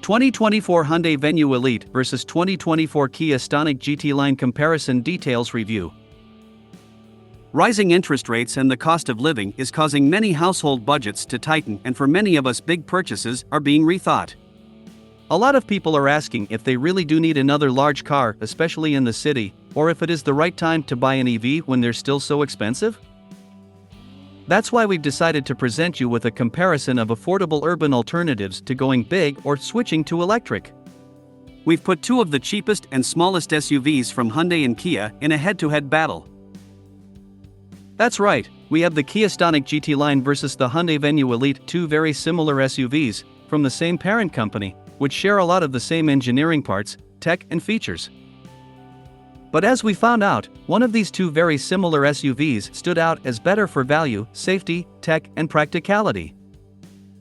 2024 Hyundai Venue Elite versus 2024 Kia Stonic GT-Line Comparison Details Review. Rising interest rates and the cost of living is causing many household budgets to tighten, and for many of us big purchases are being rethought. A lot of people are asking if they really do need another large car, especially in the city, or if it is the right time to buy an EV when they're still so expensive. That's why we've decided to present you with a comparison of affordable urban alternatives to going big or switching to electric. We've put two of the cheapest and smallest SUVs from Hyundai and Kia in a head-to-head battle. That's right, we have the Kia Stonic GT-Line versus the Hyundai Venue Elite, two very similar SUVs, from the same parent company, which share a lot of the same engineering parts, tech and features. But as we found out, one of these two very similar SUVs stood out as better for value, safety, tech and practicality.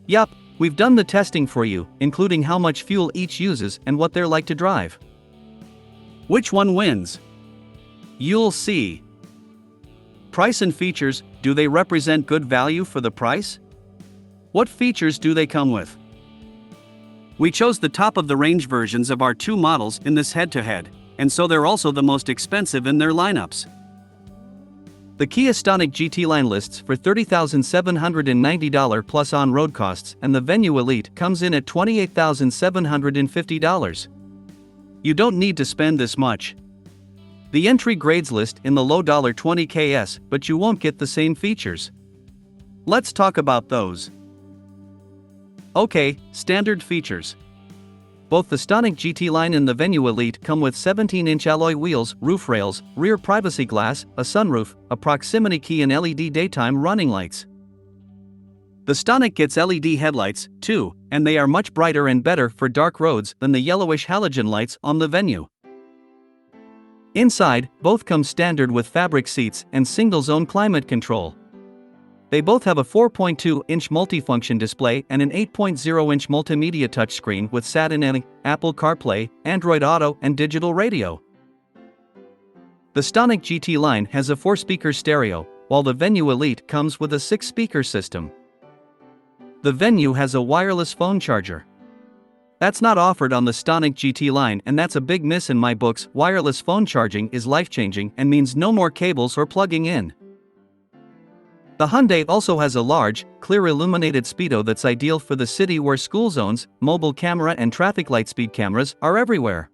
Yup, we've done the testing for you, including how much fuel each uses and what they're like to drive. Which one wins? You'll see. Price and features, do they represent good value for the price? What features do they come with? We chose the top-of-the-range versions of our two models in this head-to-head, and so they're also the most expensive in their lineups. The Kia Stonic GT-Line lists for $30,790 plus on-road costs, and the Venue Elite comes in at $28,750. You don't need to spend this much. The entry grades list in the low $20,000, but you won't get the same features. Let's talk about those. Okay, standard features. Both the Stonic GT-Line and the Venue Elite come with 17-inch alloy wheels, roof rails, rear privacy glass, a sunroof, a proximity key and LED daytime running lights. The Stonic gets LED headlights, too, and they are much brighter and better for dark roads than the yellowish halogen lights on the Venue. Inside, both come standard with fabric seats and single-zone climate control. They both have a 4.2-inch multifunction display and an 8.0-inch multimedia touchscreen with sat-nav, Apple CarPlay, Android Auto and digital radio. The Stonic GT-Line has a 4-speaker stereo, while the Venue Elite comes with a 6-speaker system. The Venue has a wireless phone charger. That's not offered on the Stonic GT-Line, and that's a big miss in my books. Wireless phone charging is life-changing and means no more cables or plugging in. The Hyundai also has a large, clear illuminated speedo that's ideal for the city where school zones, mobile camera and traffic light speed cameras are everywhere.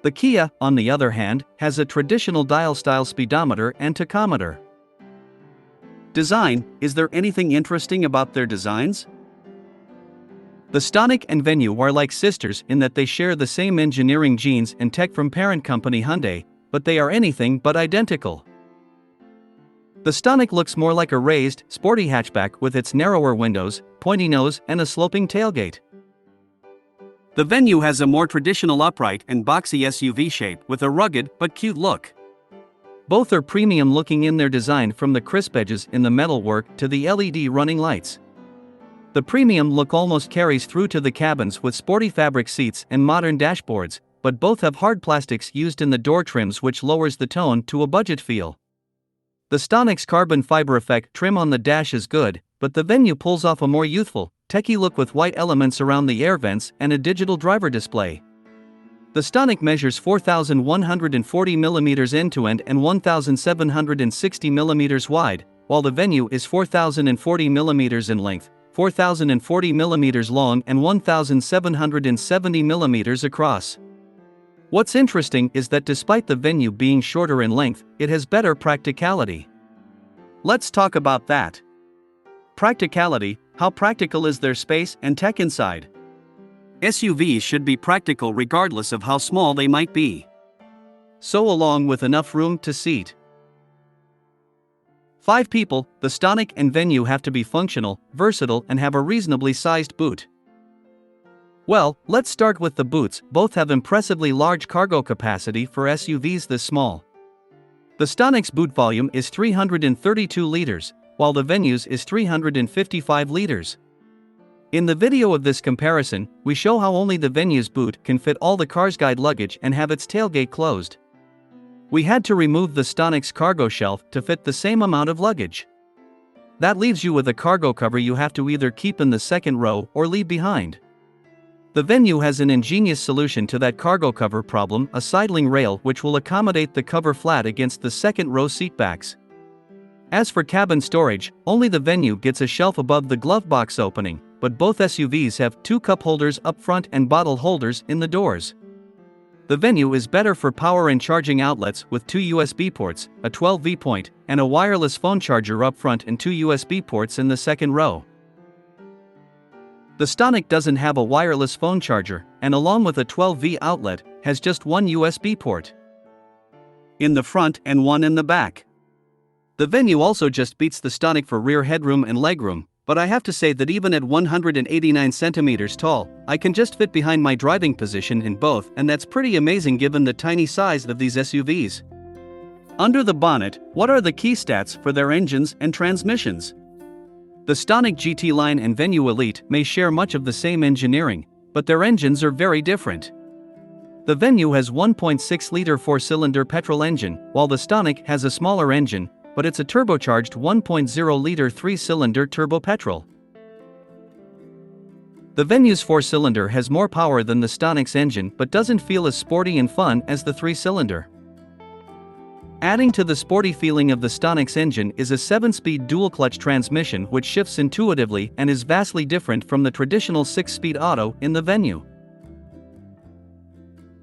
The Kia, on the other hand, has a traditional dial-style speedometer and tachometer. Design, is there anything interesting about their designs? The Stonic and Venue are like sisters in that they share the same engineering genes and tech from parent company Hyundai, but they are anything but identical. The Stonic looks more like a raised, sporty hatchback with its narrower windows, pointy nose and a sloping tailgate. The Venue has a more traditional upright and boxy SUV shape with a rugged but cute look. Both are premium looking in their design, from the crisp edges in the metalwork to the LED running lights. The premium look almost carries through to the cabins with sporty fabric seats and modern dashboards, but both have hard plastics used in the door trims, which lowers the tone to a budget feel. The Stonic's carbon fiber effect trim on the dash is good, but the Venue pulls off a more youthful, techie look with white elements around the air vents and a digital driver display. The Stonic measures 4,140 mm end-to-end and 1,760 mm wide, while the Venue is 4,040 mm in length, 4,040 mm long and 1,770 mm across. What's interesting is that despite the Venue being shorter in length, it has better practicality. Let's talk about that. Practicality, how practical is their space and tech inside? SUVs should be practical regardless of how small they might be. So along with enough room to seat 5 people, the Stonic and Venue have to be functional, versatile and have a reasonably sized boot. Well, let's start with the boots. Both have impressively large cargo capacity for SUVs this small. The Stonic's boot volume is 332 liters, while the Venue's is 355 liters. In the video of this comparison, we show how only the Venue's boot can fit all the car's guide luggage and have its tailgate closed. We had to remove the Stonic's cargo shelf to fit the same amount of luggage. That leaves you with a cargo cover you have to either keep in the second row or leave behind. The Venue has an ingenious solution to that cargo cover problem, a sidling rail which will accommodate the cover flat against the second row seatbacks. As for cabin storage, only the Venue gets a shelf above the glove box opening, but both SUVs have 2 cup holders up front and bottle holders in the doors. The Venue is better for power and charging outlets with 2 USB ports, a 12V point, and a wireless phone charger up front and 2 USB ports in the second row. The Stonic doesn't have a wireless phone charger, and along with a 12V outlet, has just 1 USB port in the front and 1 in the back. The Venue also just beats the Stonic for rear headroom and legroom, but I have to say that even at 189 centimeters tall, I can just fit behind my driving position in both, and that's pretty amazing given the tiny size of these SUVs. Under the bonnet, what are the key stats for their engines and transmissions? The Stonic GT-Line and Venue Elite may share much of the same engineering, but their engines are very different. The Venue has 1.6-liter 4-cylinder petrol engine, while the Stonic has a smaller engine, but it's a turbocharged 1.0-liter 3-cylinder turbo petrol. The Venue's 4-cylinder has more power than the Stonic's engine but doesn't feel as sporty and fun as the 3-cylinder. Adding to the sporty feeling of the Stonic's engine is a 7-speed dual-clutch transmission which shifts intuitively and is vastly different from the traditional 6-speed auto in the Venue.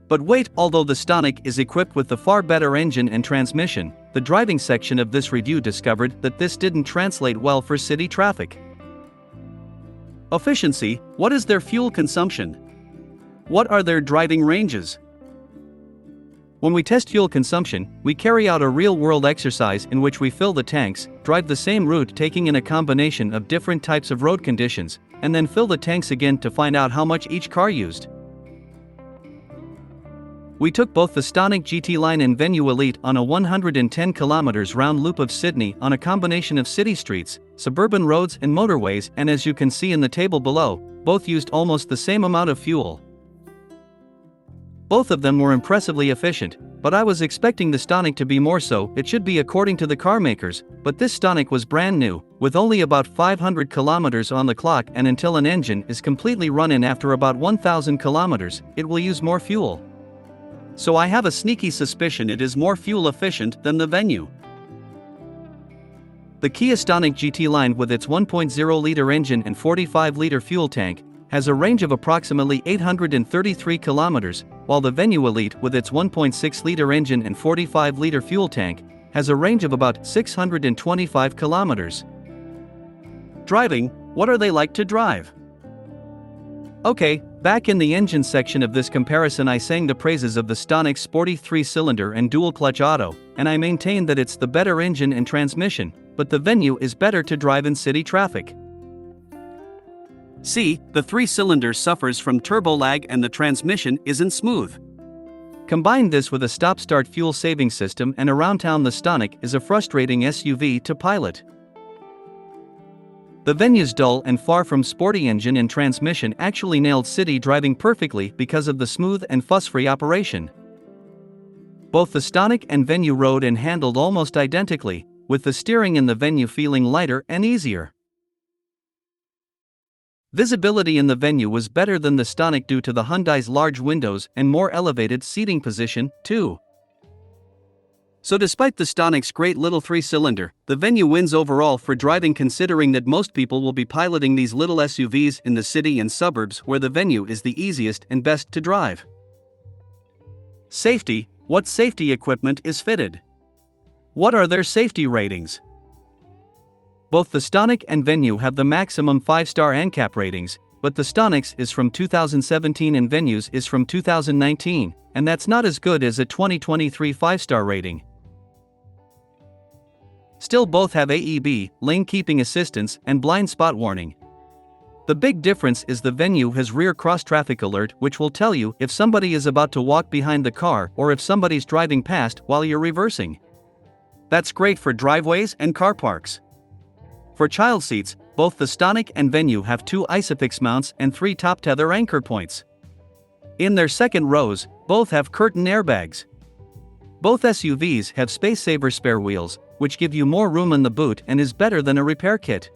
But wait, although the Stonic is equipped with the far better engine and transmission, the driving section of this review discovered that this didn't translate well for city traffic. Efficiency: what is their fuel consumption? What are their driving ranges? When we test fuel consumption, we carry out a real-world exercise in which we fill the tanks, drive the same route taking in a combination of different types of road conditions, and then fill the tanks again to find out how much each car used. We took both the Stonic GT-Line and Venue Elite on a 110 km round loop of Sydney on a combination of city streets, suburban roads and motorways, and as you can see in the table below, both used almost the same amount of fuel. Both of them were impressively efficient, but I was expecting the Stonic to be more so. It should be according to the car makers, but this Stonic was brand new, with only about 500 km on the clock, and until an engine is completely run in after about 1,000 km, it will use more fuel. So I have a sneaky suspicion it is more fuel efficient than the Venue. The Kia Stonic GT-Line with its 1.0-liter engine and 45-liter fuel tank has a range of approximately 833 kilometers, while the Venue Elite with its 1.6-liter engine and 45-liter fuel tank has a range of about 625 kilometers. Driving: what are they like to drive? Okay, back in the engine section of this comparison I sang the praises of the Stonic's sporty 3-cylinder and dual-clutch auto, and I maintain that it's the better engine and transmission, but the Venue is better to drive in city traffic. See, the 3-cylinder suffers from turbo lag and the transmission isn't smooth. Combine this with a stop-start fuel-saving system and around town the Stonic is a frustrating SUV to pilot. The Venue's dull and far from sporty engine and transmission actually nailed city driving perfectly because of the smooth and fuss-free operation. Both the Stonic and Venue rode and handled almost identically, with the steering in the Venue feeling lighter and easier. Visibility in the Venue was better than the Stonic due to the Hyundai's large windows and more elevated seating position, too. So despite the Stonic's great little 3-cylinder, the Venue wins overall for driving considering that most people will be piloting these little SUVs in the city and suburbs where the Venue is the easiest and best to drive. Safety: what safety equipment is fitted? What are their safety ratings? Both the Stonic and Venue have the maximum 5-star NCAP ratings, but the Stonic's is from 2017 and Venue's is from 2019, and that's not as good as a 2023 5-star rating. Still, both have AEB, lane keeping assistance, and blind spot warning. The big difference is the Venue has rear cross-traffic alert, which will tell you if somebody is about to walk behind the car or if somebody's driving past while you're reversing. That's great for driveways and car parks. For child seats, both the Stonic and Venue have 2 Isofix mounts and 3 top tether anchor points. In their second rows, both have curtain airbags. Both SUVs have space-saver spare wheels, which give you more room in the boot and is better than a repair kit.